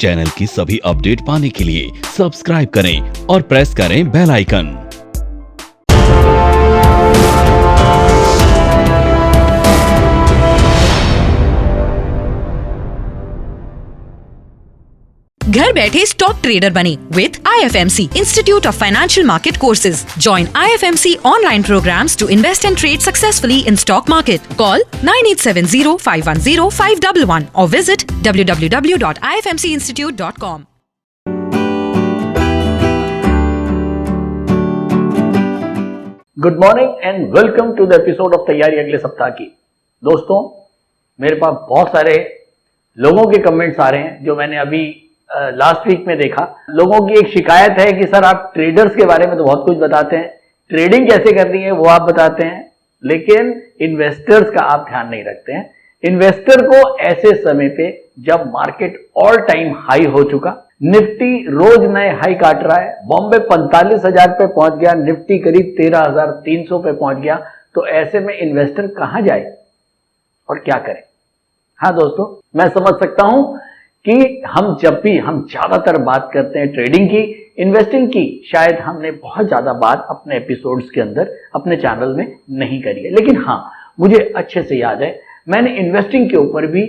Channel की सभी update पाने के लिए सब्सक्राइब करें और प्रेस करें बेल आइकन। घर बैठे स्टॉक ट्रेडर बने with IFMC Institute of Financial Market Courses. Join IFMC online programs to invest and trade successfully in stock market. Call 9870-510-511 or visit www.ifmcinstitute.com. Good morning and welcome to the episode of तैयारी अगले सप्ताह की। दोस्तों, मेरे पास बहुत सारे लोगों के कमेंट्स आ रहे हैं जो मैंने अभी लास्ट वीक में देखा। लोगों की एक शिकायत है कि सर आप ट्रेडर्स के बारे में तो बहुत कुछ बताते हैं, ट्रेडिंग कैसे करनी है वो आप बताते हैं, लेकिन इन्वेस्टर्स का आप ध्यान नहीं रखते हैं। इन्वेस्टर को ऐसे समय पे जब मार्केट ऑल टाइम हाई हो चुका, निफ्टी रोज नए हाई काट रहा है, बॉम्बे 45,000 पे पहुंच गया, निफ्टी करीब 13,300 पे पहुंच गया, तो ऐसे में इन्वेस्टर कहां जाए और क्या करे? हाँ दोस्तों, मैं समझ सकता हूं कि हम ज्यादातर बात करते हैं ट्रेडिंग की, इन्वेस्टिंग की शायद हमने बहुत ज्यादा बात अपने एपिसोड्स के अंदर अपने चैनल में नहीं करी है, लेकिन हाँ मुझे अच्छे से याद है मैंने इन्वेस्टिंग के ऊपर भी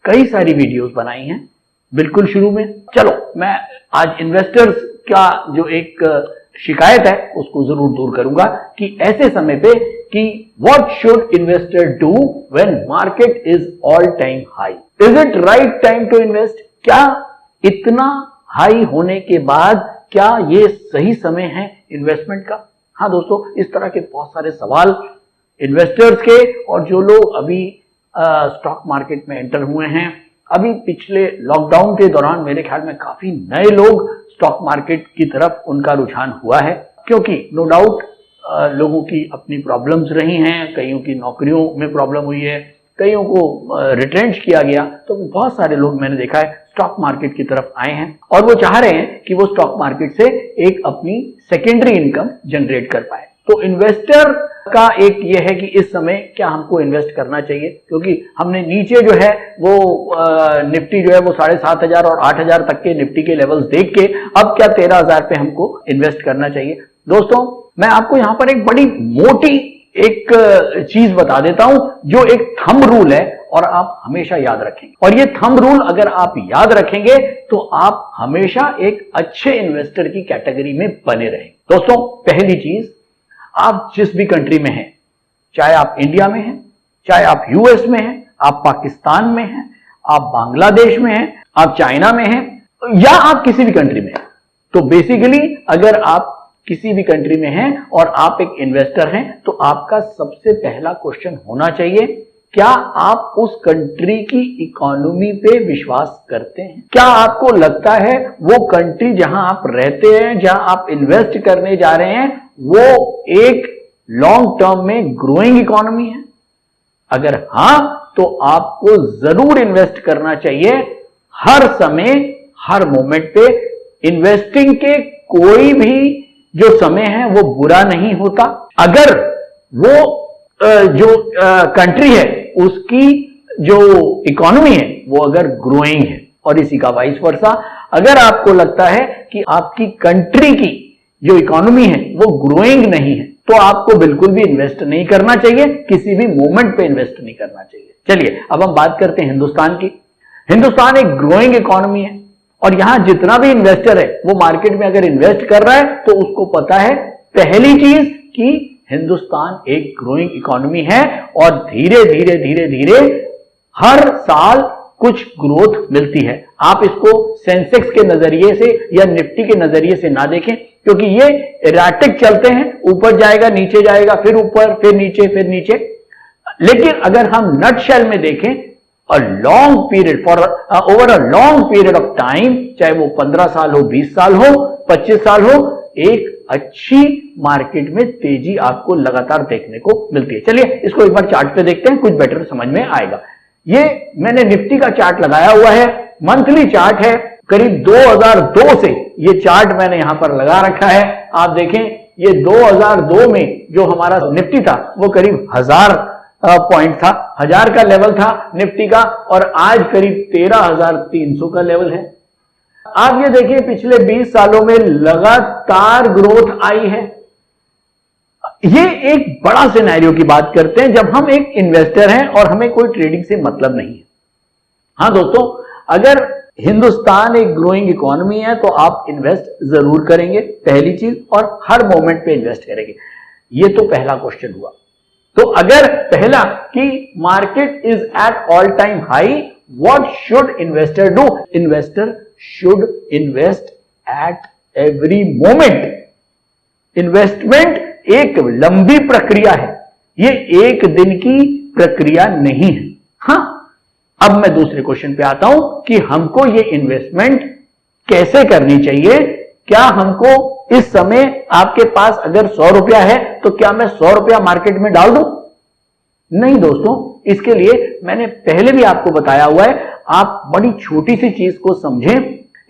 कई सारी वीडियोस बनाई हैं बिल्कुल शुरू में। चलो मैं आज इन्वेस्टर्स का जो एक शिकायत है उसको जरूर दूर करूंगा कि ऐसे समय पे कि what should investor do when market is all time high, is it right time to invest? क्या इतना हाई होने के बाद क्या ये सही समय है इन्वेस्टमेंट का? हाँ दोस्तों, इस तरह के बहुत सारे सवाल इन्वेस्टर्स के और जो लोग अभी स्टॉक मार्केट में एंटर हुए हैं, अभी पिछले लॉकडाउन के दौरान मेरे ख्याल में काफी नए लोग स्टॉक मार्केट की तरफ उनका रुझान हुआ है, क्योंकि नो डाउट लोगों की अपनी प्रॉब्लम्स रही हैं, कईयों की नौकरियों में प्रॉब्लम हुई है, कईयों को रिट्रेंच किया गया, तो बहुत सारे लोग मैंने देखा है स्टॉक मार्केट की तरफ आए हैं और वो चाह रहे हैं कि वो स्टॉक मार्केट से एक अपनी सेकेंडरी इनकम जनरेट कर पाए। तो इन्वेस्टर का एक ये है कि इस समय क्या हमको इन्वेस्ट करना चाहिए, क्योंकि हमने नीचे जो है वो निफ्टी जो है वो 7,500 और 8,000 तक के निफ्टी के लेवल्स देख के अब क्या 13,000 पे हमको इन्वेस्ट करना चाहिए। दोस्तों, मैं आपको यहां पर एक बड़ी मोटी एक चीज बता देता हूं जो एक थंब रूल है और आप हमेशा याद रखेंगे, और ये थंब रूल अगर आप याद रखेंगे तो आप हमेशा एक अच्छे इन्वेस्टर की कैटेगरी में बने रहेंगे। दोस्तों, पहली चीज, आप जिस भी कंट्री में हैं, चाहे आप इंडिया में हैं, चाहे आप यूएस में हैं, आप पाकिस्तान में हैं, आप बांग्लादेश में हैं, आप चाइना में हैं, या आप किसी भी कंट्री में हैं, तो बेसिकली अगर आप किसी भी कंट्री में हैं और आप एक इन्वेस्टर हैं तो आपका सबसे पहला क्वेश्चन होना चाहिए, क्या आप उस कंट्री की इकोनॉमी पे विश्वास करते हैं? क्या आपको लगता है वो कंट्री जहां आप रहते हैं, जहां आप इन्वेस्ट करने जा रहे हैं, वो एक लॉन्ग टर्म में ग्रोइंग इकोनॉमी है? अगर हां, तो आपको जरूर इन्वेस्ट करना चाहिए हर समय, हर मोमेंट पे। इन्वेस्टिंग के कोई भी जो समय है वो बुरा नहीं होता अगर वो जो कंट्री है उसकी जो इकोनॉमी है वो अगर ग्रोइंग है, और इसी का वाइस वर्सा। अगर आपको लगता है कि आपकी कंट्री की जो इकोनॉमी है वो ग्रोइंग नहीं है तो आपको बिल्कुल भी इन्वेस्ट नहीं करना चाहिए, किसी भी मोमेंट पे इन्वेस्ट नहीं करना चाहिए। चलिए अब हम बात करते हैं हिंदुस्तान की। हिंदुस्तान एक ग्रोइंग इकोनॉमी है और यहां जितना भी इन्वेस्टर है वो मार्केट में अगर इन्वेस्ट कर रहा है तो उसको पता है पहली चीज कि हिंदुस्तान एक ग्रोइंग इकोनॉमी है और धीरे धीरे धीरे धीरे हर साल कुछ ग्रोथ मिलती है। आप इसको सेंसेक्स के नजरिए से या निफ्टी के नजरिए से ना देखें, क्योंकि ये एराटिक चलते हैं, ऊपर जाएगा, नीचे जाएगा, फिर ऊपर, फिर नीचे, फिर नीचे। लेकिन अगर हम नटशेल में देखें, a long period for over a long period of time, चाहे वो 15 साल हो, 20 साल हो, 25 साल हो, एक अच्छी मार्केट में तेजी आपको लगातार देखने को मिलती है। चलिए इसको एक बार चार्ट पे देखते हैं, कुछ बेटर समझ में आएगा। ये मैंने निफ्टी का चार्ट लगाया हुआ है, मंथली चार्ट है, करीब 2002 से ये चार्ट मैंने यहां पर लगा रखा है। आप देखें ये 2002 में जो हमारा निफ्टी था वो करीब 1000 पॉइंट था, 1000 का लेवल था निफ्टी का, और आज करीब 13,300 का लेवल है। आप ये देखिए पिछले 20 सालों में लगातार ग्रोथ आई है। ये एक बड़ा सिनेरियो की बात करते हैं जब हम एक इन्वेस्टर हैं और हमें कोई ट्रेडिंग से मतलब नहीं है। हाँ दोस्तों, अगर हिंदुस्तान एक ग्रोइंग इकोनॉमी है तो आप इन्वेस्ट जरूर करेंगे, पहली चीज, और हर मोमेंट पे इन्वेस्ट करेंगे। ये तो पहला क्वेश्चन हुआ। तो अगर पहला कि market is at all time high, what should investor do? Investor should invest at every moment. Investment एक लंबी प्रक्रिया है, ये एक दिन की प्रक्रिया नहीं है। हाँ, अब मैं दूसरे क्वेश्चन पे आता हूं कि हमको ये इन्वेस्टमेंट कैसे करनी चाहिए। क्या हमको इस समय आपके पास अगर 100 रुपया है तो क्या मैं 100 रुपया मार्केट में डाल दूं? नहीं दोस्तों, इसके लिए मैंने पहले भी आपको बताया हुआ है, आप बड़ी छोटी सी चीज को समझें।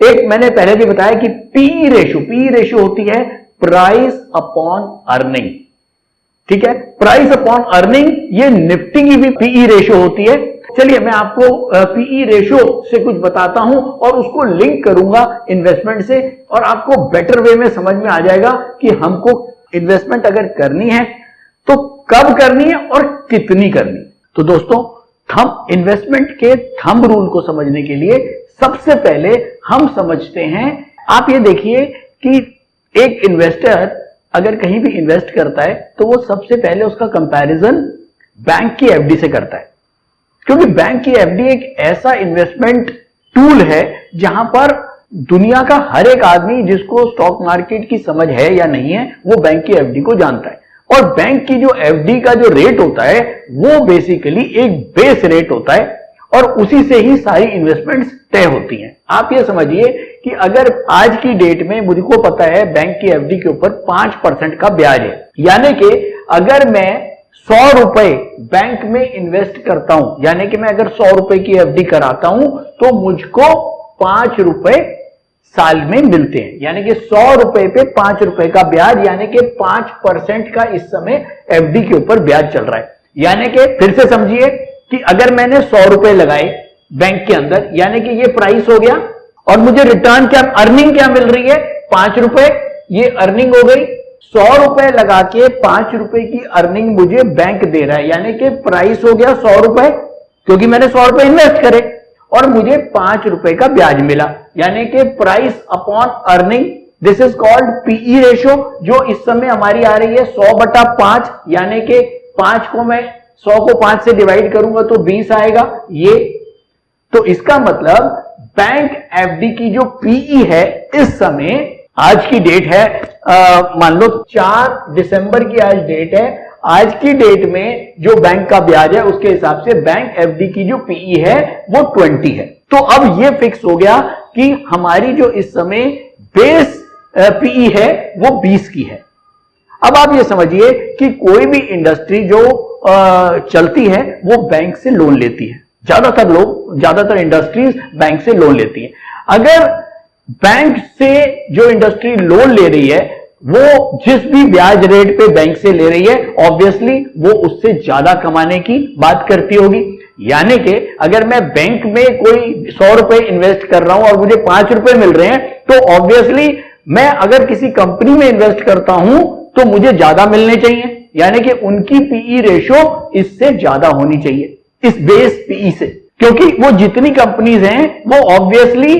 एक मैंने पहले भी बताया कि पीई रेशियो होती है प्राइस अपॉन अर्निंग। ठीक है, प्राइस अपॉन अर्निंग, ये निफ्टी की भी पीई रेशियो होती है। चलिए मैं आपको पीई रेशियो से कुछ बताता हूं और उसको लिंक करूंगा इन्वेस्टमेंट से, और आपको बेटर वे में समझ में आ जाएगा कि हमको इन्वेस्टमेंट अगर करनी है तो कब करनी है और कितनी करनी है। तो दोस्तों, इन्वेस्टमेंट के थंब रूल को समझने के लिए सबसे पहले हम समझते हैं, आप ये देखिए कि एक इन्वेस्टर अगर कहीं भी इन्वेस्ट करता है तो वो सबसे पहले उसका कंपैरिजन बैंक की एफडी से करता है, क्योंकि बैंक की एफडी एक ऐसा इन्वेस्टमेंट टूल है जहां पर दुनिया का हर एक आदमी जिसको स्टॉक मार्केट की समझ है या नहीं है, वो बैंक की एफडी को जानता है। और बैंक की जो एफडी का जो रेट होता है वो बेसिकली एक बेस रेट होता है और उसी से ही सारी इन्वेस्टमेंट्स तय होती हैं। आप ये समझिए कि अगर आज की डेट में मुझको पता है बैंक की एफडी के ऊपर 5% का ब्याज है, यानी कि अगर मैं 100 रुपए बैंक में इन्वेस्ट करता हूं, यानी कि मैं अगर 100 रुपए की एफडी कराता हूं तो मुझको 5 रुपए साल में मिलते हैं, यानी कि 100 रुपए पे 5 रुपए का ब्याज, यानी कि 5% का इस समय एफडी के ऊपर ब्याज चल रहा है। यानी कि फिर से समझिए कि अगर मैंने 100 रुपए लगाए बैंक के अंदर, यानी कि ये प्राइस हो गया और मुझे रिटर्न क्या, अर्निंग क्या मिल रही है? 5 रुपए, ये अर्निंग हो गई। 100 रुपए लगा के 5 रुपए की अर्निंग मुझे बैंक दे रहा है, यानी कि प्राइस हो गया 100 रुपए, क्योंकि मैंने 100 रुपए इन्वेस्ट करे और मुझे 5 रुपए का ब्याज मिला, यानी कि price upon earning. This is called PE ratio, जो इस समय हमारी आ रही है 100/5, यानी कि 5 को मैं 100 को 5 से डिवाइड करूंगा तो 20 आएगा। ये तो इसका मतलब बैंक एफडी की जो पीई है इस समय, आज की डेट है मान लो 4 दिसंबर की आज डेट है, आज की डेट में जो बैंक का ब्याज है उसके हिसाब से बैंक एफडी की जो पीई है वो 20 है। तो अब ये फिक्स हो गया कि हमारी जो इस समय बेस पीई है वो 20 की है। अब आप ये समझिए कि कोई भी इंडस्ट्री जो चलती है वो बैंक से लोन लेती है, ज्यादातर इंडस्ट्रीज बैंक से लोन लेती है। अगर बैंक से जो इंडस्ट्री लोन ले रही है वो जिस भी ब्याज रेट पे बैंक से ले रही है, ऑब्वियसली वो उससे ज्यादा कमाने की बात करती होगी। यानी कि अगर मैं बैंक में कोई 100 रुपए इन्वेस्ट कर रहा हूं और मुझे 5 रुपए मिल रहे हैं, तो ऑब्वियसली मैं अगर किसी कंपनी में इन्वेस्ट करता हूं तो मुझे ज्यादा मिलने चाहिए, यानी कि उनकी पीई रेशियो इससे ज्यादा होनी चाहिए, इस बेस पीई से, क्योंकि वो जितनी कंपनीज हैं वो ऑब्वियसली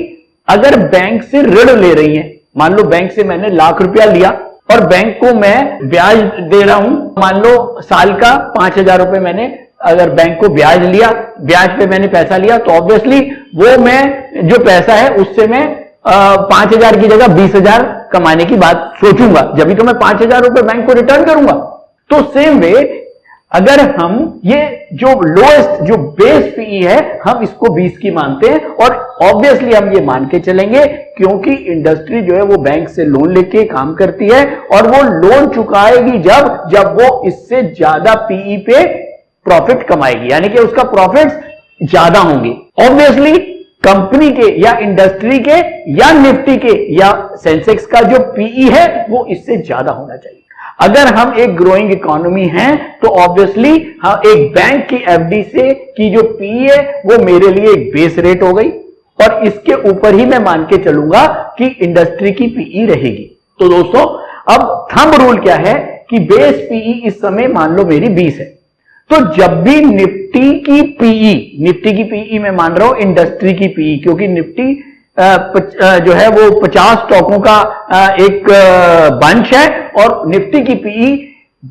अगर बैंक से ऋण ले रही हैं, मान लो बैंक से मैंने ₹1,00,000 लिया और बैंक को मैं ब्याज दे रहा हूं, मान लो साल का 5,000 रुपए मैंने अगर बैंक को ब्याज लिया, ब्याज पे मैंने पैसा लिया, तो ऑब्वियसली वो मैं जो पैसा है उससे मैं 5,000 की जगह 20,000 कमाने की बात सोचूंगा, जब भी तो मैं 5,000 रुपए बैंक को रिटर्न करूंगा। तो सेम वे अगर हम ये जो लोएस्ट जो बेस पीई है हम इसको 20 की मानते हैं, और ऑब्वियसली हम ये मान के चलेंगे क्योंकि इंडस्ट्री जो है वो बैंक से लोन लेके काम करती है और वो लोन चुकाएगी जब वो इससे ज्यादा पीई पे प्रॉफिट कमाएगी, यानी कि उसका प्रॉफिट्स ज्यादा होंगे। ऑब्वियसली कंपनी के या इंडस्ट्री के या निफ्टी के या सेंसेक्स का जो पीई है वो इससे ज्यादा होना चाहिए। अगर हम एक ग्रोइंग इकोनॉमी हैं तो ऑब्वियसली हम एक बैंक की एफडी से की जो पीई है वो मेरे लिए एक बेस रेट हो गई, और इसके ऊपर ही मैं मान के चलूंगा कि इंडस्ट्री की पीई रहेगी। तो दोस्तों अब थंब रूल क्या है कि बेस पीई इस समय मान लो मेरी 20 है, तो जब भी निफ्टी की पीई मैं मान रहा हूं इंडस्ट्री की पीई, क्योंकि निफ्टी जो है वो 50 स्टॉकों का एक बंच है और निफ्टी की पीई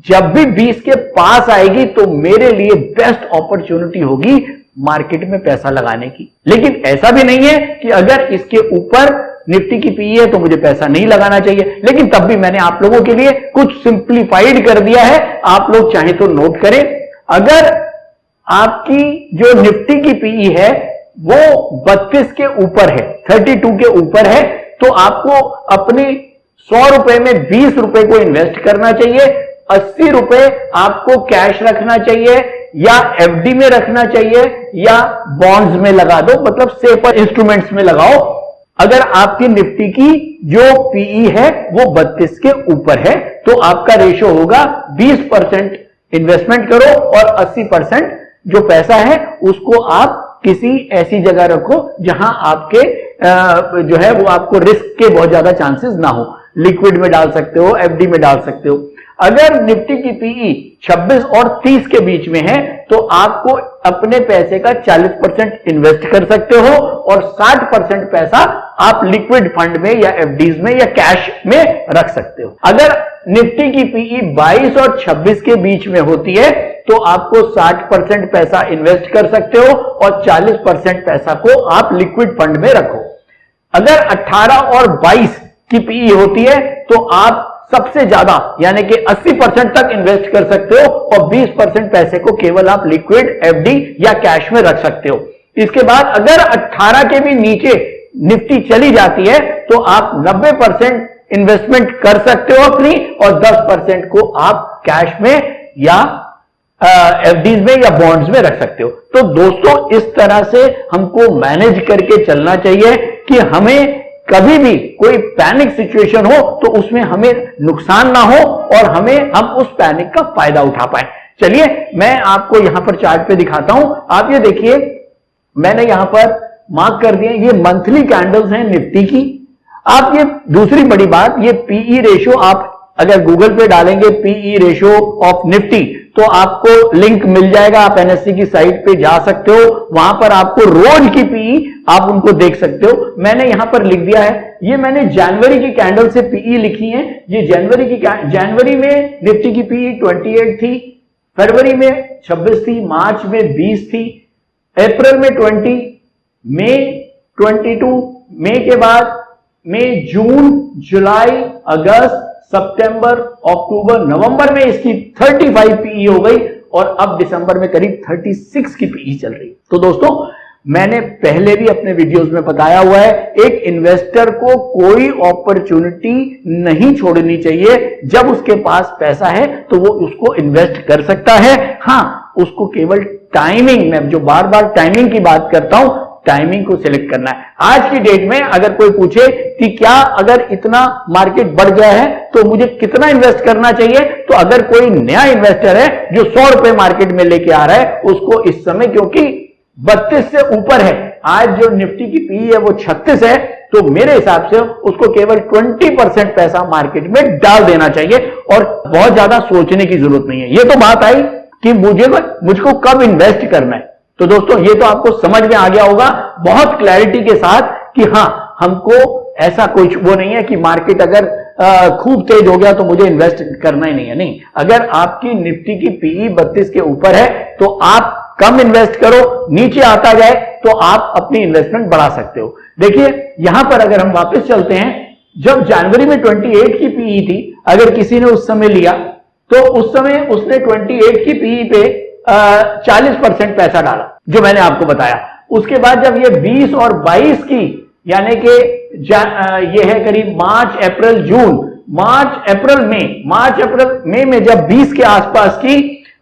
जब भी 20 के पास आएगी तो मेरे लिए बेस्ट अपॉर्चुनिटी होगी मार्केट में पैसा लगाने की। लेकिन ऐसा भी नहीं है कि अगर इसके ऊपर निफ्टी की पीई है तो मुझे पैसा नहीं लगाना चाहिए, लेकिन तब भी मैंने आप लोगों के लिए कुछ सिंप्लीफाइड कर दिया है, आप लोग चाहे तो नोट करें। अगर आपकी जो निफ्टी की पीई है वो 32 के ऊपर है, 32 के ऊपर है, तो आपको अपने 100 रुपए में 20 रुपए को इन्वेस्ट करना चाहिए, 80 रुपए आपको कैश रखना चाहिए या एफडी में रखना चाहिए या बॉन्ड्स में लगा दो, मतलब सेफर इंस्ट्रूमेंट्स में लगाओ। अगर आपकी निफ्टी की जो पीई है वो 32 के ऊपर है तो आपका रेशो होगा 20% इन्वेस्टमेंट करो और 80% जो पैसा है उसको आप किसी ऐसी जगह रखो जहां आपके जो है वो आपको रिस्क के बहुत ज्यादा चांसेस ना हो। लिक्विड में डाल सकते हो, एफडी में डाल सकते हो। अगर निफ्टी की पीई 26 और 30 के बीच में है तो आपको अपने पैसे का 40% इन्वेस्ट कर सकते हो और 60% पैसा आप लिक्विड फंड में या एफडीज में या कैश में रख सकते हो। अगर निफ्टी की पीई 22 और 26 के बीच में होती है तो आपको 60% पैसा इन्वेस्ट कर सकते हो और 40% पैसा को आप लिक्विड फंड में रखो। अगर 18 और 22 की पीई होती है तो आप सबसे ज्यादा यानी कि 80% तक इन्वेस्ट कर सकते हो और 20% पैसे को केवल आप लिक्विड, एफडी या कैश में रख सकते हो। इसके बाद अगर 18 के भी नीचे निफ्टी चली जाती है तो आप 90% इन्वेस्टमेंट कर सकते हो अपनी और 10% को आप कैश में या एफडीज में या बॉन्ड्स में रख सकते हो। तो दोस्तों इस तरह से हमको मैनेज करके चलना चाहिए कि हमें कभी भी कोई पैनिक सिचुएशन हो तो उसमें हमें नुकसान ना हो और हम उस पैनिक का फायदा उठा पाए। चलिए मैं आपको यहां पर चार्ट पे दिखाता हूं। आप ये देखिए मैंने यहां पर मार्क कर दिए, ये मंथली कैंडल्स हैं निफ्टी की। आप ये दूसरी बड़ी बात, ये पीई रेशियो आप अगर गूगल पे डालेंगे पीई रेशियो ऑफ निफ्टी तो आपको लिंक मिल जाएगा, आप एनएससी की साइट पे जा सकते हो, वहां पर आपको रोज की पीई आप उनको देख सकते हो। मैंने यहां पर लिख दिया है, ये मैंने जनवरी की कैंडल से पीई लिखी है। ये जनवरी में निफ्टी की पीई 28 थी, फरवरी में 26 थी, मार्च में 20 थी, अप्रैल में 20, मई 22, मई के बाद मई, जून, जुलाई, अगस्त, सितंबर, अक्टूबर, नवंबर में इसकी 35 पीई हो गई और अब दिसंबर में करीब 36 की पीई चल रही। तो दोस्तों मैंने पहले भी अपने वीडियोस में बताया हुआ है, एक इन्वेस्टर को कोई अपॉर्चुनिटी नहीं छोड़नी चाहिए। जब उसके पास पैसा है तो वो उसको इन्वेस्ट कर सकता है। हाँ, उसको केवल टाइमिंग, मैं जो बार बार टाइमिंग की बात करता हूं, टाइमिंग को सिलेक्ट करना है। आज की डेट में अगर कोई पूछे कि क्या अगर इतना मार्केट बढ़ गया है तो मुझे कितना इन्वेस्ट करना चाहिए, तो अगर कोई नया इन्वेस्टर है जो 100 रुपए मार्केट में लेके आ रहा है उसको इस समय, क्योंकि 32 से ऊपर है, आज जो निफ्टी की पीई है वो 36 है, तो मेरे हिसाब से उसको केवल 20% पैसा मार्केट में डाल देना चाहिए और बहुत ज्यादा सोचने की जरूरत नहीं है। ये तो बात आई कि मुझको कब इन्वेस्ट करना है। तो दोस्तों ये तो आपको समझ में आ गया होगा बहुत क्लैरिटी के साथ कि हाँ, हमको ऐसा कुछ वो नहीं है कि मार्केट अगर खूब तेज हो गया तो मुझे इन्वेस्ट करना ही नहीं है। नहीं, अगर आपकी निफ्टी की पीई 32 के ऊपर है तो आप कम इन्वेस्ट करो, नीचे आता जाए तो आप अपनी इन्वेस्टमेंट बढ़ा सकते हो। देखिए यहां पर अगर हम वापस चलते हैं, जब जनवरी में 28 की पीई थी, अगर किसी ने उस समय लिया तो उस समय उसने 28 की पीई पे 40% पैसा डाला जो मैंने आपको बताया। उसके बाद जब ये 20 और 22 की यानी कि ये है करीब मार्च, अप्रैल, जून, मार्च, अप्रैल, मई में जब 20 के आसपास की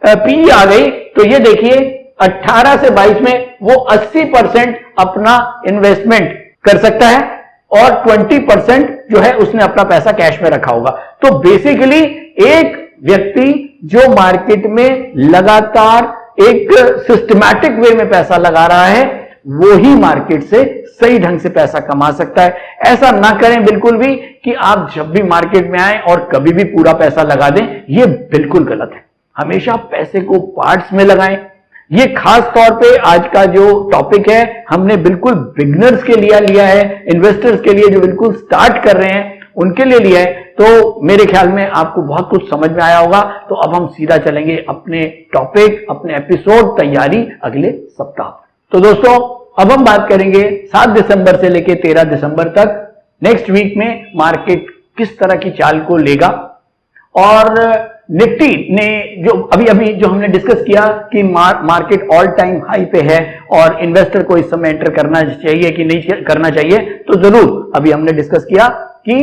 पीई आ गई तो ये देखिए 18 से 22 में वो 80% अपना इन्वेस्टमेंट कर सकता है और 20% जो है उसने अपना पैसा कैश में रखा होगा। तो बेसिकली एक व्यक्ति जो मार्केट में लगातार एक सिस्टमैटिक वे में पैसा लगा रहा है वो ही मार्केट से सही ढंग से पैसा कमा सकता है। ऐसा ना करें बिल्कुल भी कि आप जब भी मार्केट में आए और कभी भी पूरा पैसा लगा दें, ये बिल्कुल गलत है। हमेशा पैसे को पार्ट्स में लगाएं। ये खास तौर पे आज का जो टॉपिक है हमने बिल्कुल बिगनर्स के लिए लिया है, इन्वेस्टर्स के लिए जो बिल्कुल स्टार्ट कर रहे हैं उनके लिए लिया है। तो मेरे ख्याल में आपको बहुत कुछ समझ में आया होगा। तो अब हम सीधा चलेंगे अपने टॉपिक, अपने एपिसोड तैयारी अगले सप्ताह। तो दोस्तों अब हम बात करेंगे 7 दिसंबर से लेकर 13 दिसंबर तक नेक्स्ट वीक में मार्केट किस तरह की चाल को लेगा। और निफ्टी ने जो अभी जो हमने डिस्कस किया कि मार्केट ऑल टाइम हाई पे है और इन्वेस्टर को इस समय एंटर करना चाहिए कि नहीं करना चाहिए, तो जरूर अभी हमने डिस्कस किया कि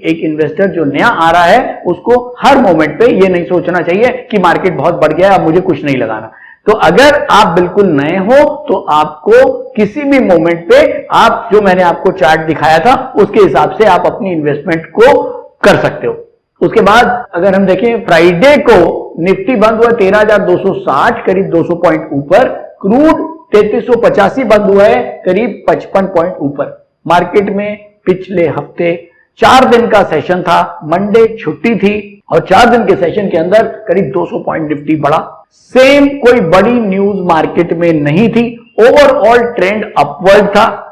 एक इन्वेस्टर जो नया आ रहा है उसको हर मोमेंट पे ये नहीं सोचना चाहिए कि मार्केट बहुत बढ़ गया है अब मुझे कुछ नहीं लगाना। तो अगर आप बिल्कुल नए हो तो आपको किसी भी मोमेंट पे आप जो मैंने आपको चार्ट दिखाया था उसके हिसाब से आप अपनी इन्वेस्टमेंट को कर सकते हो। उसके बाद अगर हम देखें फ्राइडे को निफ्टी बंद हुआ 13,260 करीब 200 पॉइंट ऊपर, क्रूड 3385 बंद हुआ है करीब 55 पॉइंट ऊपर। मार्केट में पिछले हफ्ते 4 दिन का सेशन था, मंडे छुट्टी थी और 4 दिन के सेशन के अंदर करीब 200 पॉइंट निफ्टी बढ़ा। सेम कोई बड़ी न्यूज मार्केट में नहीं थी, ओवरऑल ट्रेंड अपवर्ड था।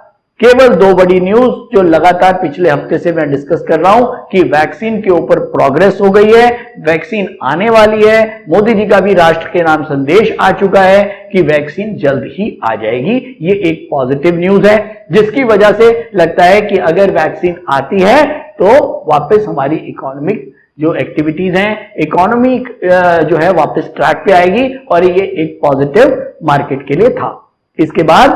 केवल 2 बड़ी न्यूज जो लगातार पिछले हफ्ते से मैं डिस्कस कर रहा हूं कि वैक्सीन के ऊपर प्रोग्रेस हो गई है, वैक्सीन आने वाली है, मोदी जी का भी राष्ट्र के नाम संदेश आ चुका है कि वैक्सीन जल्द ही आ जाएगी। ये एक पॉजिटिव न्यूज है जिसकी वजह से लगता है कि अगर वैक्सीन आती है तो वापस हमारी इकोनॉमिक जो एक्टिविटीज हैं, इकोनॉमी जो है वापस ट्रैक पे आएगी और ये एक पॉजिटिव मार्केट के लिए था। इसके बाद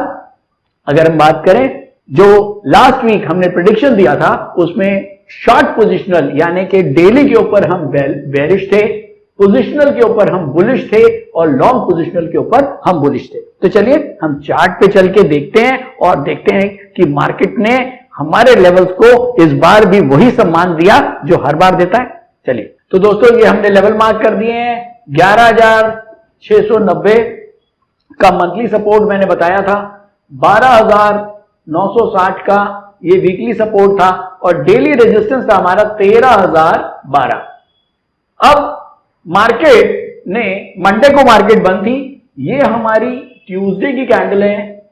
अगर हम बात करें जो लास्ट वीक हमने प्रेडिक्शन दिया था उसमें शॉर्ट पोजिशनल यानी कि डेली के ऊपर हम बेरिश थे, पोजिशनल के ऊपर हम बुलिश थे और लॉन्ग पोजिशनल के ऊपर हम बुलिश थे। तो चलिए हम चार्ट पे चल के देखते हैं और देखते हैं कि मार्केट ने हमारे लेवल्स को इस बार भी वही सम्मान दिया जो हर बार देता है। चलिए तो दोस्तों ये हमने लेवल मार्क कर दिए हैं। 11,690 का मंथली सपोर्ट मैंने बताया था, 12,960 का ये वीकली सपोर्ट था और डेली रेजिस्टेंस था हमारा 13,012। अब मार्केट ने मंडे को मार्केट बंद थी, ये हमारी ट्यूसडे की कैंडल है,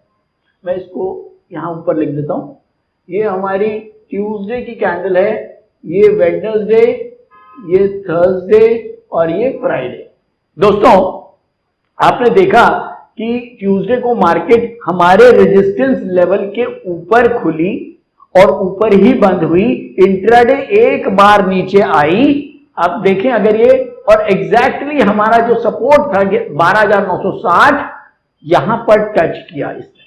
मैं इसको यहां ऊपर लिख देता हूं, ये हमारी ट्यूसडे की कैंडल है, ये वेडनेसडे, ये थर्सडे और ये फ्राइडे। दोस्तों आपने देखा कि ट्यूसडे को मार्केट हमारे रेजिस्टेंस लेवल के ऊपर खुली और ऊपर ही बंद हुई, इंट्राडे एक बार नीचे आई। आप देखें अगर ये और एग्जैक्टली हमारा जो सपोर्ट था 12,960 यहां पर टच किया इसने।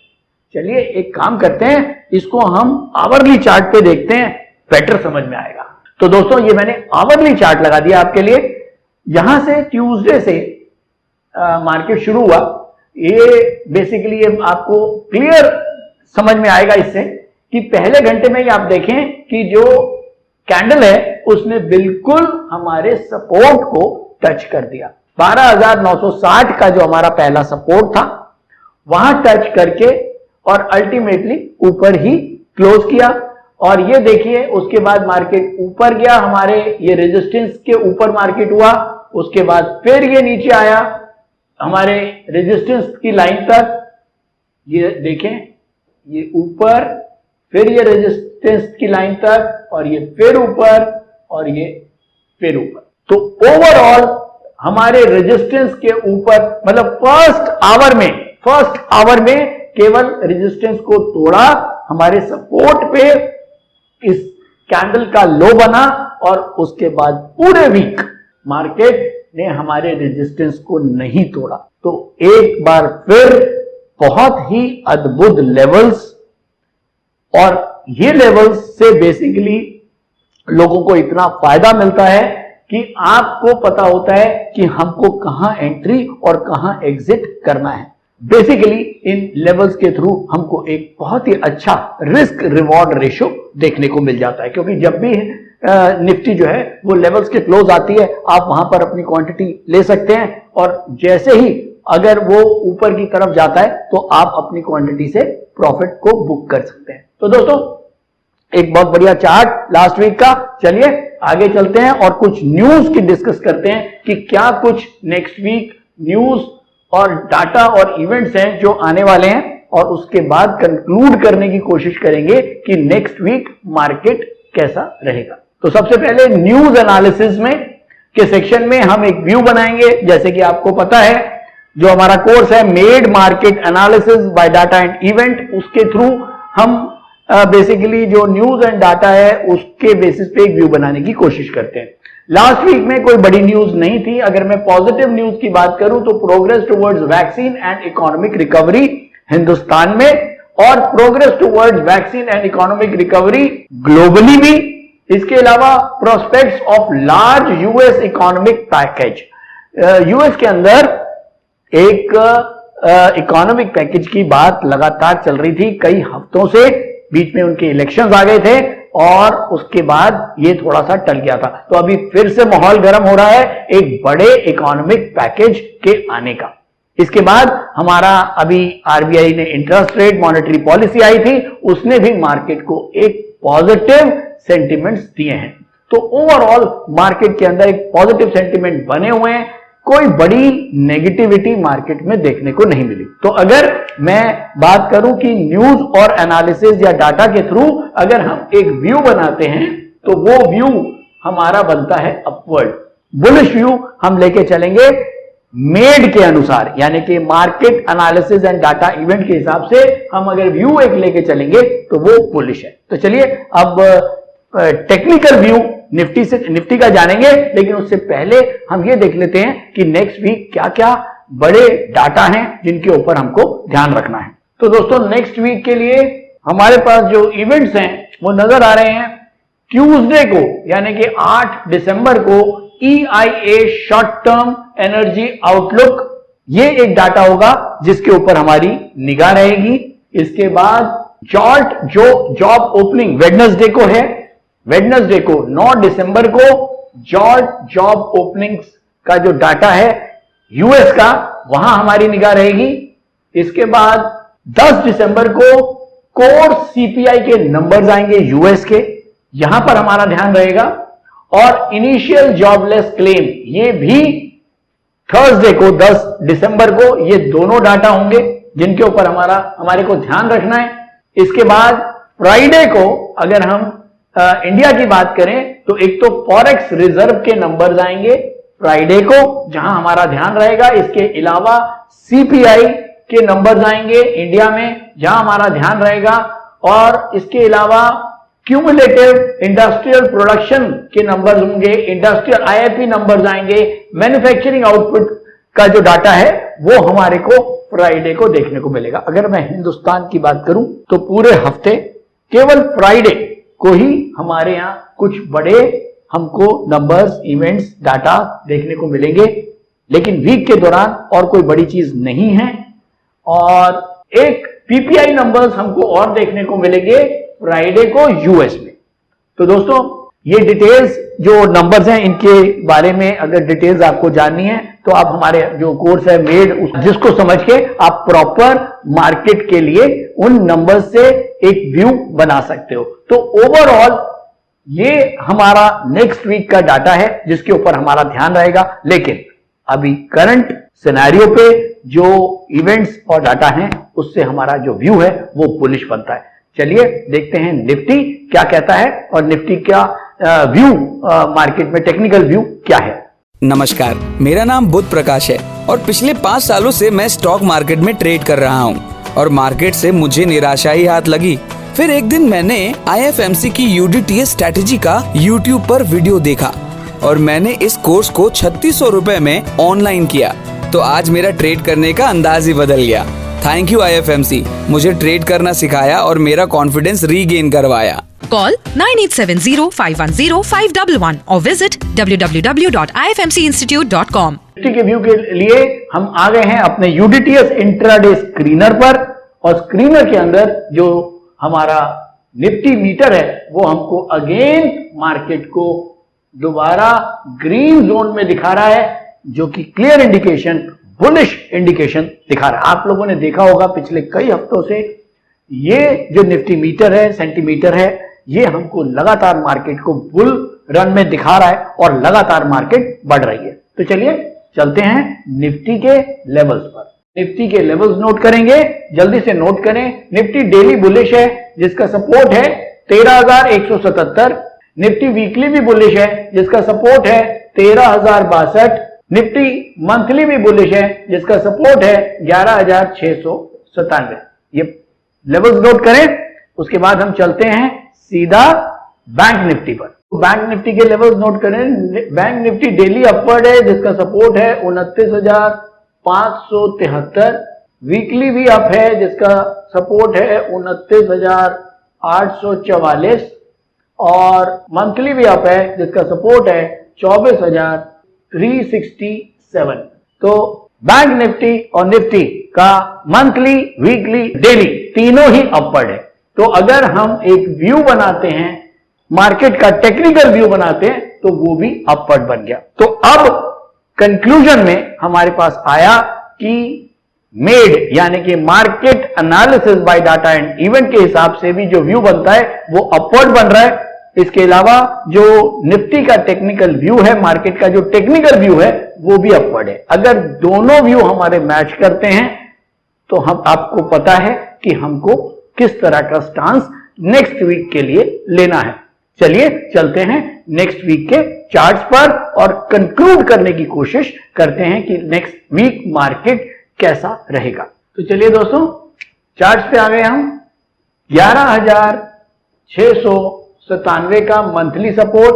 चलिए एक काम करते हैं, इसको हम आवरली चार्ट पे देखते हैं, बेटर समझ में आएगा। तो दोस्तों ये मैंने आवरली चार्ट लगा दिया आपके लिए। यहां से ट्यूसडे से मार्केट शुरू हुआ, ये बेसिकली आपको क्लियर समझ में आएगा इससे कि पहले घंटे में ही आप देखें कि जो कैंडल है उसने बिल्कुल हमारे सपोर्ट को टच कर दिया। 12,960 का जो हमारा पहला सपोर्ट था वहां टच करके और अल्टीमेटली ऊपर ही क्लोज किया। और ये देखिए उसके बाद मार्केट ऊपर गया, हमारे ये रेजिस्टेंस के ऊपर मार्केट हुआ, उसके बाद फिर ये नीचे आया हमारे रेजिस्टेंस की लाइन तक, ये देखें ये ऊपर, फिर ये रेजिस्टेंस की लाइन तक और ये फिर ऊपर और ये फिर ऊपर। तो ओवरऑल हमारे रेजिस्टेंस के ऊपर मतलब फर्स्ट आवर में केवल रेजिस्टेंस को तोड़ा, हमारे सपोर्ट पे इस कैंडल का लो बना और उसके बाद पूरे वीक मार्केट ने हमारे रेजिस्टेंस को नहीं तोड़ा। तो एक बार फिर बहुत ही अद्भुत लेवल्स, और ये लेवल्स से बेसिकली लोगों को इतना फायदा मिलता है कि आपको पता होता है कि हमको कहां एंट्री और कहां एग्जिट करना है। बेसिकली इन लेवल्स के थ्रू हमको एक बहुत ही अच्छा रिस्क रिवॉर्ड रेशियो देखने को मिल जाता है, क्योंकि जब भी निफ्टी जो है वो लेवल्स के क्लोज आती है आप वहां पर अपनी क्वांटिटी ले सकते हैं और जैसे ही अगर वो ऊपर की तरफ जाता है तो आप अपनी क्वांटिटी से प्रॉफिट को बुक कर सकते हैं। तो दोस्तों एक बहुत बढ़िया चार्ट लास्ट वीक का। चलिए आगे चलते हैं और कुछ न्यूज की डिस्कस करते हैं कि क्या कुछ नेक्स्ट वीक न्यूज और डाटा और इवेंट्स हैं जो आने वाले हैं, और उसके बाद कंक्लूड करने की कोशिश करेंगे कि नेक्स्ट वीक मार्केट कैसा रहेगा। तो सबसे पहले न्यूज एनालिसिस में के सेक्शन में हम एक व्यू बनाएंगे। जैसे कि आपको पता है जो हमारा कोर्स है made market analysis bye data and event, उसके थ्रू हम बेसिकली जो न्यूज एंड डाटा है उसके बेसिस पे एक व्यू बनाने की कोशिश करते हैं। लास्ट वीक में कोई बड़ी न्यूज नहीं थी। अगर मैं पॉजिटिव न्यूज की बात करूं तो progress towards vaccine and economic recovery Hindustan में, और progress towards vaccine and economic recovery globally भी। इसके अलावा prospects of large US economic package, US के अंदर एक इकोनॉमिक पैकेज की बात लगातार चल रही थी कई हफ्तों से। बीच में उनके इलेक्शंस आ गए थे और उसके बाद ये थोड़ा सा टल गया था। तो अभी फिर से माहौल गर्म हो रहा है एक बड़े इकोनॉमिक पैकेज के आने का। इसके बाद हमारा अभी आरबीआई ने इंटरेस्ट रेट मॉनेटरी पॉलिसी आई थी, उसने भी मार्केट को एक पॉजिटिव सेंटिमेंट्स दिए हैं। तो ओवरऑल मार्केट के अंदर एक पॉजिटिव सेंटिमेंट बने हुए हैं, कोई बड़ी नेगेटिविटी मार्केट में देखने को नहीं मिली। तो अगर मैं बात करूं कि न्यूज और एनालिसिस या डाटा के थ्रू अगर हम एक व्यू बनाते हैं तो वो व्यू हमारा बनता है अपवर्ड। बुलिश व्यू हम लेके चलेंगे मेड के अनुसार, यानी कि market analysis and data event के हिसाब से हम अगर व्यू एक लेके चलेंगे तो वो बुलिश है। तो चलिए अब टेक्निकल व्यू निफ्टी का जानेंगे, लेकिन उससे पहले हम ये देख लेते हैं कि नेक्स्ट वीक क्या क्या बड़े डाटा हैं जिनके ऊपर हमको ध्यान रखना है। तो दोस्तों नेक्स्ट वीक के लिए हमारे पास जो इवेंट्स हैं वो नजर आ रहे हैं। ट्यूसडे को यानी कि 8 दिसंबर को EIA short term energy outlook, ये एक डाटा होगा जिसके ऊपर हमारी निगाह रहेगी। इसके बाद जॉल्ट जो जॉब ओपनिंग वेडनेसडे को है, वेडनेसडे को 9 दिसंबर को जॉल्ट जॉब ओपनिंग्स का जो डाटा है यूएस का, वहां हमारी निगाह रहेगी। इसके बाद 10 दिसंबर को कोर सीपीआई के नंबर्स आएंगे यूएस के, यहां पर हमारा ध्यान रहेगा। और इनिशियल जॉबलेस क्लेम ये भी थर्सडे को 10 दिसंबर को, ये दोनों डाटा होंगे जिनके ऊपर हमारे को ध्यान रखना है। इसके बाद फ्राइडे को अगर हम इंडिया की बात करें तो एक तो फॉरेक्स रिजर्व के नंबर्स आएंगे फ्राइडे को, जहां हमारा ध्यान रहेगा। इसके अलावा सीपीआई के नंबर्स आएंगे इंडिया में, जहां हमारा ध्यान रहेगा। और इसके अलावा क्यूमुलेटिव इंडस्ट्रियल प्रोडक्शन के नंबर्स होंगे, इंडस्ट्रियल आईआईपी नंबर्स आएंगे, मैन्युफैक्चरिंग आउटपुट का जो डाटा है वो हमारे को फ्राइडे को देखने को मिलेगा। अगर मैं हिंदुस्तान की बात करूं तो पूरे हफ्ते केवल फ्राइडे को ही हमारे यहां कुछ बड़े हमको नंबर्स, इवेंट्स, डाटा देखने को मिलेंगे, लेकिन वीक के दौरान और कोई बड़ी चीज नहीं है। और एक पीपीआई नंबर्स हमको और देखने को मिलेंगे फ्राइडे को यूएस में। तो दोस्तों ये डिटेल्स जो नंबर्स हैं इनके बारे में अगर डिटेल्स आपको जाननी है तो आप हमारे जो कोर्स है मेड, जिसको समझ के आप प्रॉपर मार्केट के लिए उन नंबर्स से एक व्यू बना सकते हो। तो ओवरऑल ये हमारा नेक्स्ट वीक का डाटा है जिसके ऊपर हमारा ध्यान रहेगा, लेकिन अभी करंट सिनेरियो पे जो इवेंट्स और डाटा हैं उससे हमारा जो व्यू है वो बुलिश बनता है। चलिए देखते हैं निफ्टी क्या कहता है और निफ्टी का व्यू मार्केट में टेक्निकल व्यू क्या है। नमस्कार, मेरा नाम बुध प्रकाश है और पिछले 5 सालों से मैं स्टॉक मार्केट में ट्रेड कर रहा हूँ और मार्केट से मुझे निराशा ही हाथ लगी। फिर एक दिन मैंने IFMC की UDTS स्ट्रेटेजी का YouTube पर वीडियो देखा और मैंने इस कोर्स को 3600 रुपए में ऑनलाइन किया, तो आज मेरा ट्रेड करने का अंदाज ही बदल गया। थैंक यू IFMC, मुझे ट्रेड करना सिखाया और मेरा कॉन्फिडेंस रीगेन करवाया। Call 9870-510-511 or visit www.ifmcinstitute.com। Nifty के व्यू के लिए हम आ गए हैं अपने UDTS इंट्राडे स्क्रीनर पर, और स्क्रीनर के अंदर जो हमारा निफ्टी मीटर है वो हमको अगेन मार्केट को दोबारा ग्रीन जोन में दिखा रहा है, जो कि क्लियर इंडिकेशन बुलिश इंडिकेशन दिखा रहा है। आप लोगों ने देखा होगा पिछले कई हफ्तों से ये जो निफ्टी मीटर है, सेंटीमीटर है, ये हमको लगातार मार्केट को बुल रन में दिखा रहा है और लगातार मार्केट बढ़ रही है। तो चलिए चलते हैं निफ्टी के लेवल्स पर। निफ्टी के लेवल्स नोट करेंगे, जल्दी से नोट करें। निफ्टी डेली बुलिश है जिसका सपोर्ट है 13,177। निफ्टी वीकली भी बुलिश है जिसका सपोर्ट है 13,062। निफ्टी मंथली भी बुलिश है जिसका सपोर्ट है 11,697। ये लेवल्स नोट करें। उसके बाद हम चलते हैं सीधा बैंक निफ्टी पर। बैंक निफ्टी के लेवल्स नोट करें। बैंक निफ्टी डेली अपवर्ड है जिसका सपोर्ट है 29,573। वीकली भी अप है जिसका सपोर्ट है 29,844 और मंथली भी अप है जिसका सपोर्ट है 24,367। तो बैंक निफ्टी और निफ्टी का मंथली, वीकली, डेली तीनों ही अपवर्ड है। तो अगर हम एक व्यू बनाते हैं, मार्केट का टेक्निकल व्यू बनाते हैं, तो वो भी अपवर्ड बन गया। तो अब कंक्लूजन में हमारे पास आया कि मेड यानी कि market analysis bye data and event के हिसाब से भी जो व्यू बनता है वो अपवर्ड बन रहा है। इसके अलावा जो निफ्टी का टेक्निकल व्यू है, मार्केट का जो टेक्निकल व्यू है, वो भी अपवर्ड है। अगर दोनों व्यू हमारे मैच करते हैं तो हम आपको पता है कि हमको किस तरह का स्टांस नेक्स्ट वीक के लिए लेना है। चलिए चलते हैं नेक्स्ट वीक के चार्ट्स पर और कंक्लूड करने की कोशिश करते हैं कि नेक्स्ट वीक मार्केट कैसा रहेगा। तो चलिए दोस्तों, चार्ट्स पे आ गए हम। 11,697 का मंथली सपोर्ट,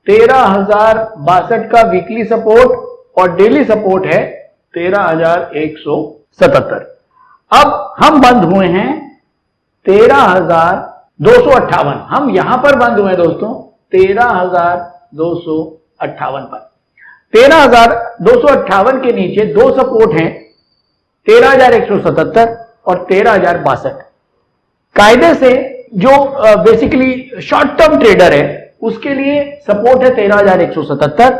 13,062 का वीकली सपोर्ट और डेली सपोर्ट है 13,177। अब हम बंद हुए हैं 13,258। हम यहां पर बंद हुए दोस्तों 13,258 पर। 13,258 के नीचे दो सपोर्ट हैं 13,177 और 13,062। कायदे से जो बेसिकली शॉर्ट टर्म ट्रेडर है उसके लिए सपोर्ट है 13,177,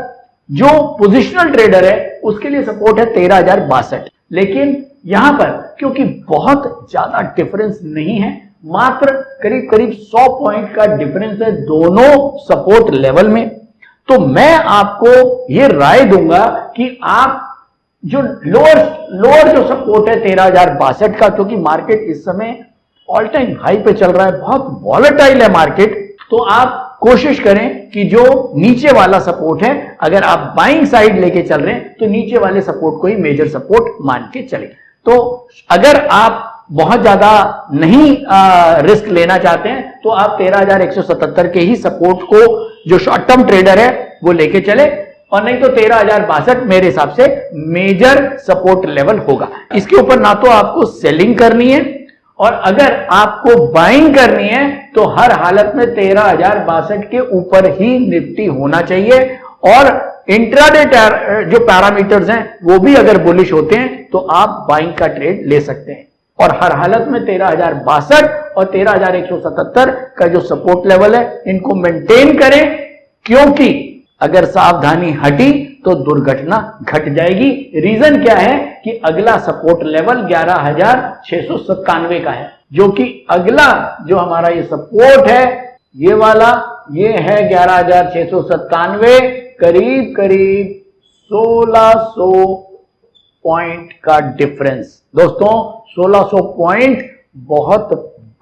जो पोजिशनल ट्रेडर है उसके लिए सपोर्ट है 13,062। लेकिन यहां पर क्योंकि बहुत ज्यादा डिफरेंस नहीं है, मात्र करीब करीब 100 पॉइंट का डिफरेंस है दोनों सपोर्ट लेवल में, तो मैं आपको यह राय दूंगा कि आप जो लोअर जो सपोर्ट है 13,062 का, क्योंकि मार्केट इस समय ऑल टाइम हाई पे चल रहा है, बहुत वॉलेटाइल है मार्केट, तो आप कोशिश करें कि जो नीचे वाला सपोर्ट है, अगर आप बाइंग साइड लेके चल रहे हैं तो नीचे वाले सपोर्ट को ही मेजर सपोर्ट मान के चलें। तो अगर आप बहुत ज्यादा नहीं रिस्क लेना चाहते हैं तो आप 13,177 के ही सपोर्ट को जो शॉर्ट टर्म ट्रेडर है वो लेके चले, और नहीं तो 13,062 मेरे हिसाब से मेजर सपोर्ट लेवल होगा। इसके ऊपर ना तो आपको सेलिंग करनी है और अगर आपको बाइंग करनी है तो हर हालत में 13,062 के ऊपर ही निफ्टी होना चाहिए, और इंट्राडे जो पैरामीटर्स हैं वो भी अगर बुलिश होते हैं तो आप बाइंग का ट्रेड ले सकते हैं। और हर हालत में 13,062 और 13,177 का जो सपोर्ट लेवल है इनको मेंटेन करें, क्योंकि अगर सावधानी हटी तो दुर्घटना घट जाएगी। रीजन क्या है कि अगला सपोर्ट लेवल 11,697 का है, जो कि अगला जो हमारा ये सपोर्ट है ये वाला, ये है 11,697, करीब करीब 1,600 पॉइंट का डिफरेंस। दोस्तों 1,600 पॉइंट बहुत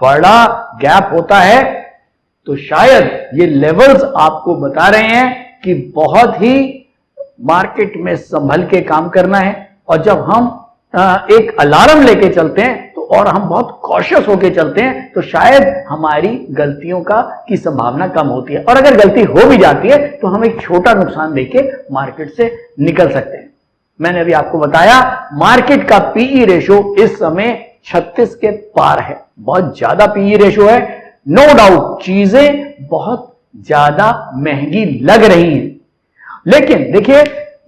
बड़ा गैप होता है, तो शायद ये लेवल्स आपको बता रहे हैं कि बहुत ही मार्केट में संभल के काम करना है। और जब हम एक अलार्म लेके चलते हैं तो और हम बहुत कॉशियस होके चलते हैं तो शायद हमारी गलतियों की संभावना कम होती है, और अगर गलती हो भी जाती है तो हम एक छोटा नुकसान देके मार्केट से निकल सकते हैं। मैंने अभी आपको बताया मार्केट का पीई रेशो इस समय 36 के पार है, बहुत ज्यादा पीई रेशो है। नो डाउट चीजें बहुत ज्यादा महंगी लग रही हैं, लेकिन देखिए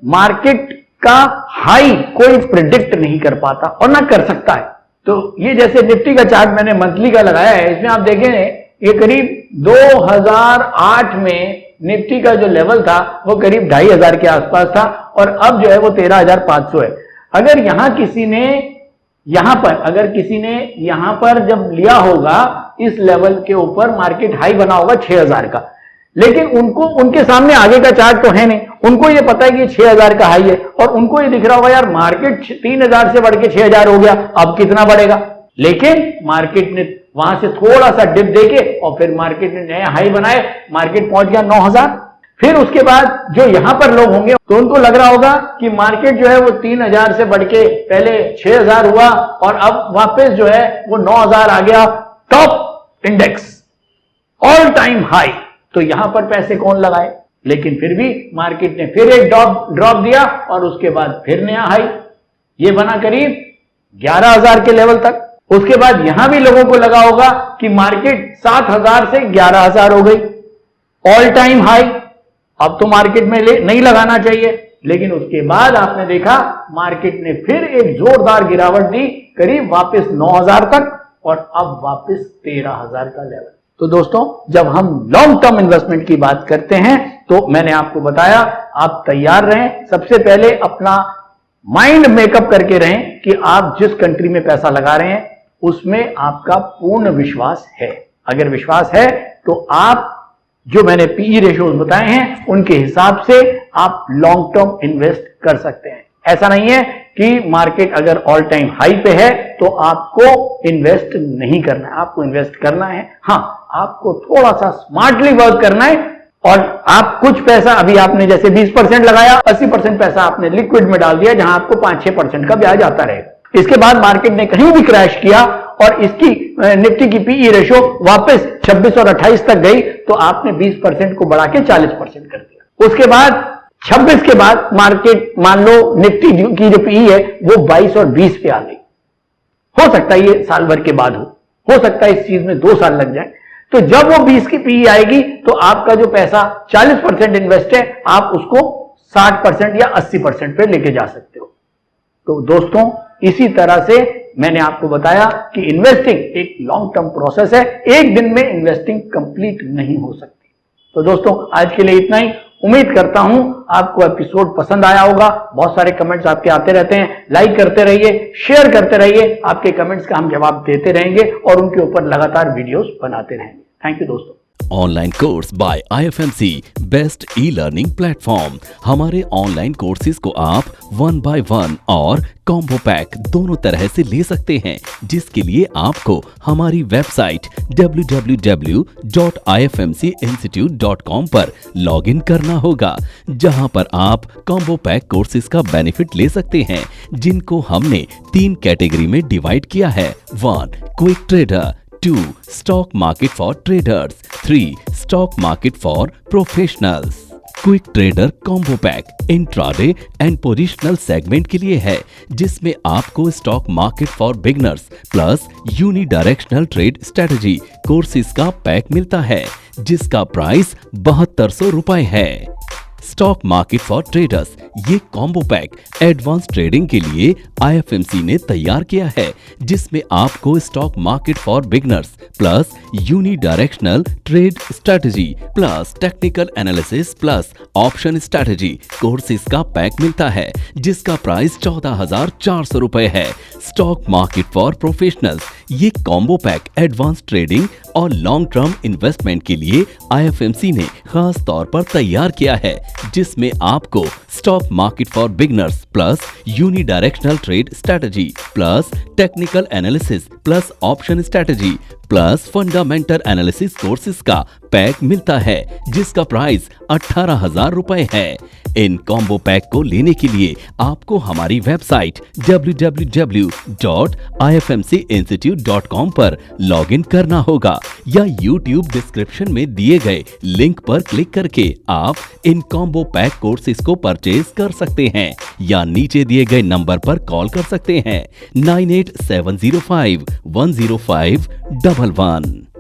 मार्केट का हाई कोई प्रिडिक्ट नहीं कर पाता और ना कर सकता है। तो ये जैसे निफ्टी का चार्ट मैंने मंथली का लगाया है, इसमें आप देखें ये करीब 2008 में निफ्टी का जो लेवल था वो करीब 2500 के आसपास था और अब जो है वो 13,500 है। अगर अगर किसी ने यहां पर जब लिया होगा इस लेवल के ऊपर, मार्केट हाई बना होगा 6,000 का, लेकिन उनके सामने आगे का चार्ट तो है नहीं, उनको ये पता है कि 6,000 का हाई है और उनको ये दिख रहा होगा यार मार्केट 3,000 से बढ़ के 6,000 हो गया, अब कितना बढ़ेगा। लेकिन मार्केट ने वहां से थोड़ा सा डिप देके और फिर मार्केट ने नए हाई बनाए, मार्केट पहुंच गया 9,000। फिर उसके बाद जो यहां पर लोग होंगे तो उनको लग रहा होगा कि मार्केट जो है वो 3,000 से बढ़ के पहले 6,000 हुआ और अब वापस जो है वो 9,000 आ गया, top index, all time high. तो यहां पर पैसे कौन लगाए। लेकिन फिर भी मार्केट ने फिर एक ड्रॉप दिया और उसके बाद फिर नया हाई, ये बना करीब 11,000 के लेवल तक। उसके बाद यहां भी लोगों को लगा होगा कि मार्केट 7,000 से 11,000 हो गई, ऑल टाइम हाई, अब तो मार्केट में नहीं लगाना चाहिए। लेकिन उसके बाद आपने देखा मार्केट ने फिर एक जोरदार गिरावट दी, करीब वापस 9,000 तक और अब वापस 13,000 का लेवल। तो दोस्तों, जब हम लॉन्ग टर्म इन्वेस्टमेंट की बात करते हैं तो मैंने आपको बताया आप तैयार रहें। सबसे पहले अपना माइंड मेकअप करके रहें कि आप जिस कंट्री में पैसा लगा रहे हैं उसमें आपका पूर्ण विश्वास है। अगर विश्वास है तो आप जो मैंने पीई रेशियोज बताए हैं उनके हिसाब से आप लॉन्ग टर्म इन्वेस्ट कर सकते हैं। ऐसा नहीं है कि मार्केट अगर ऑल टाइम हाई पे है तो आपको इन्वेस्ट नहीं करना है, आपको इन्वेस्ट करना है। हाँ, आपको थोड़ा सा स्मार्टली वर्क करना है और आप कुछ पैसा अभी आपने जैसे 20% लगाया, 80% पैसा आपने लिक्विड में डाल दिया जहां आपको 5-6% का ब्याज आता रहेगा। इसके बाद मार्केट ने कहीं भी क्रैश किया और इसकी निफ्टी की पीई रेशियो वापस 26 और 28 तक गई तो आपने 20% को बढ़ा के 40% कर दिया। उसके बाद 26 के बाद मार्केट मान लो निफ्टी की जो पीई है वो 22 और 20 पे आ गई। हो सकता है ये साल भर के बाद हो सकता है इस चीज में 2 साल लग जाए। तो जब वो 20 की पीई आएगी तो आपका जो पैसा 40% इन्वेस्ट है आप उसको 60% या 80% पे लेके जा सकते हो। तो दोस्तों, इसी तरह से मैंने आपको बताया कि इन्वेस्टिंग एक लॉन्ग टर्म प्रोसेस है, एक दिन में इन्वेस्टिंग कंप्लीट नहीं हो सकती। तो दोस्तों, आज के लिए इतना ही। उम्मीद करता हूं आपको एपिसोड पसंद आया होगा। बहुत सारे कमेंट्स आपके आते रहते हैं, लाइक करते रहिए, शेयर करते रहिए। आपके कमेंट्स का हम जवाब देते रहेंगे और उनके ऊपर लगातार वीडियोस बनाते रहेंगे। थैंक यू दोस्तों। Online course by IFMC best e-learning platform. हमारे ऑनलाइन कोर्सेज को आप 1 by 1 और कॉम्बो पैक दोनों तरह से ले सकते हैं, जिसके लिए आपको हमारी वेबसाइट www.ifmcinstitute.com पर लॉगिन करना होगा, जहां पर आप कॉम्बो पैक कोर्सेज का बेनिफिट ले सकते हैं, जिनको हमने 3 कैटेगरी में डिवाइड किया है। 1 quick trader, 2 stock market for traders, 3 stock market for professionals. Quick trader combo pack intraday and positional segment के लिए है, जिसमें आपको stock market for beginners plus unidirectional trade strategy courses का पैक मिलता है, जिसका प्राइस 7200 रुपए है। स्टॉक मार्केट फॉर ट्रेडर्स ये कॉम्बो पैक एडवांस ट्रेडिंग के लिए IFMC ने तैयार किया है, जिसमें आपको stock market for beginners plus unidirectional trade strategy plus technical analysis plus option strategy courses का पैक मिलता है, जिसका प्राइस 14,400 रुपए है। स्टॉक मार्केट फॉर प्रोफेशनल्स ये कॉम्बो पैक एडवांस ट्रेडिंग और लॉन्ग टर्म इन्वेस्टमेंट के लिए IFMC ने खास तौर पर तैयार किया है, जिसमें आपको stock market for beginners plus unidirectional trade strategy plus technical analysis plus option strategy plus fundamental analysis courses का पैक मिलता है, जिसका प्राइस 18,000 रुपए है। इन कॉम्बो पैक को लेने के लिए आपको हमारी वेबसाइट www.ifmcinstitute.com पर लॉगिन करना होगा या YouTube डिस्क्रिप्शन में दिए गए लिंक पर क्लिक करके आप इन कॉम्बो पैक कोर्सेज को परचेज कर सकते हैं या नीचे दिए गए नंबर पर कॉल कर सकते हैं 9870510511।